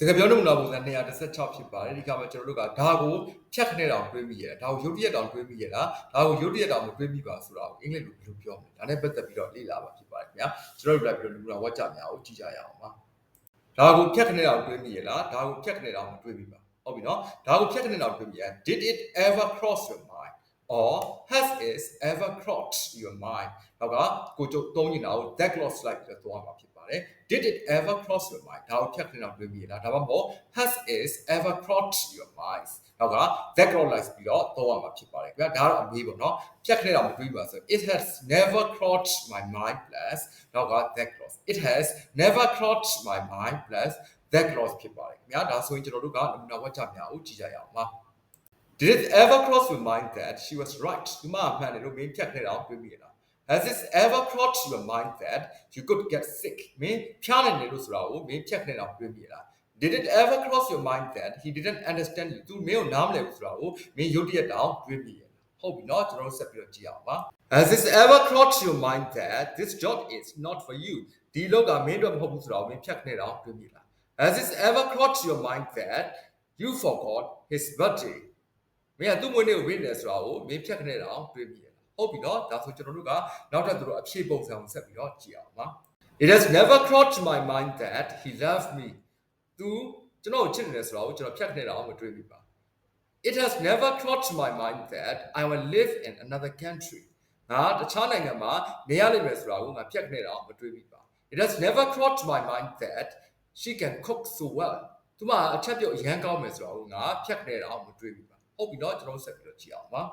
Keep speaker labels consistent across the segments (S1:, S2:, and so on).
S1: စကားပြောနမူနာပုံစံ216ဖြစ်ပါတယ်ဒီကမှာကျွန်တော်တို့ကဒါကိုဖြတ်ခနဲ့တောင်တွေးမိရတာဒါကိုရုပ်တရက်တောင်တွေးမိရတာဒါကိုရုပ်တရက်တောင်မတွေးမိပါဆိုတာကိုအင်္ဂလိပ်လိုဘယ်လိုပြောမလဲဒါနဲ့ပတ်သက်ပြီးတော့လေ့လာပါဖြစ်ပါတယ်ခင်ဗျာကျွန်တော်တို့လိုက်ပြီးတော့နမူနာဝါကြများကိုကြည့်ကြရအောင်ပါဒါကိုဖြတ်ခနဲ့တောင်တွေးမိရလားဒါကိုဖြတ်ခနဲ့တောင်မတွေးမိပါဟုတ်ပြီနော်ဒါကိုဖြတ်ခနဲ့တောင်တွေးမိရ Did it ever cross your mind or has it ever crossed your mind တော့ကကိုကျုပ်သုံးနေတာကို that clause လိုက်ပြီးတော့သွားမှာဖြစ်ပါတယ် Did it ever cross your mind ဒါကိုဖြတ်ခနဲ့တော့တွေးမိရလားဒါမှမဟုတ် has it ever crossed your mind တော့က that clause လိုက်ပြီးတော့သွားမှာဖြစ်ပါတယ်ခင်ဗျာဒါတော့အမေးပေါ့နော်ဖြတ်ခနဲ့တော့မတွေးပါဆို it has never crossed my mind plus တော့က that clause it has never crossed my mind plus that clause ဖြစ်ပါတယ်ခင်ဗျာဒါဆိုရင်ကျွန်တော်တို့ကနမူနာဝါကြများကိုကြည့်ကြရအောင်ပါ Did it ever cross your mind that she was right ဒီမှာမှန်တယ်လို့မင်းဖြတ်ခနဲ့တော့တွေးမိရလား Has it ever crossed your mind that you could get sick မင်းဖြားနိုင်တယ်လို့ဆိုတာကိုမင်းဖြတ်ခနဲ့တော့တွေးမိရလား Did it ever cross your mind that he didn't understand you သူမင်းကိုနားမလည်ဘူးဆိုတာကိုမင်းရုပ်တရက်တောင်တွေးမိရလားဟုတ်ပြီเนาะကျွန်တော်တို့ဆက်ပြီးတော့ကြည့်အောင်ပါ Has it ever crossed your mind that this job is not for you ဒီလောက်ကမင်းတို့မဟုတ်ဘူးဆိုတာကိုမင်းဖြတ်ခနဲ့တော့တွေးမိလား Has it ever crossed your mind that you forgot his birthday မင်းကသူ့မွေးနေ့ကိုဝေးနေဆိုတာကိုမင်းဖြတ်ခနဲ့တော့တွေးမိရလားဟုတ်ပြီเนาะဒါဆိုကျွန်တော်တို့ကနောက်ထပ်သူတို့အဖြေပုံစံကိုဆက်ပြီးတော့ကြည့်အောင်ပါ It has never crossed my mind that he loved me သူကျွန်တော်ကိုချစ်နေတယ်ဆိုတာကိုကျွန်တော်ဖြတ်ခနဲ့တော့မတွေးမိပါ It has never crossed my mind that I will live in another country ငါတခြားနိုင်ငံမှာနေရလိမ့်မယ်ဆိုတာကိုငါဖြတ်ခနဲ့တော့မတွေးမိပါ It has never crossed my mind that she can cook so well သူမအချက်ပြုတ်အရန်ကောင်းမယ်ဆိုတာကိုငါဖြတ်ခနဲ့တော့မတွေးမိပါဟုတ်ပြီเนาะကျွန်တော်ဆက်ပြီးတော့ကြည့်အောင်ပါ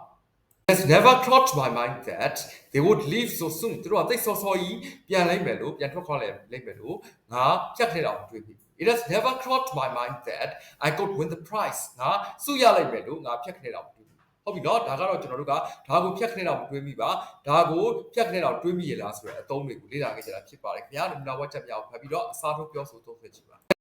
S1: It has never crossed my mind that they would leave so soon သူတို့ကတိတ်ဆော့ဆော့ကြီးပြန်လိုက်မယ်လို့ပြန်ထွက်ခွာလိုက်မယ်လို့ငါဖြတ်ခနဲ့တော့မတွေးမိ It has never crossed my mind that I could win the prize ငါစုရလိုက်မယ်လို့ငါဖြတ်ခနဲ့တော့မတွေးမိဟုတ်ပြီเนาะဒါကတော့ကျွန်တော်တို့ကဒါကိုဖြတ်ခနဲ့တော့မတွေးမိပါဒါကိုဖြတ်ခနဲ့တော့တွေးမိရလားဆိုတဲ့အသုံးတွေကိုလေ့လာခဲ့ကြတာဖြစ်ပါတယ်ခင်ဗျာနမူနာဝါချက်များကိုဖတ်ပြီးတော့အစားထိုးပြောဆိုသုံးသပ်ကြည့်ပါ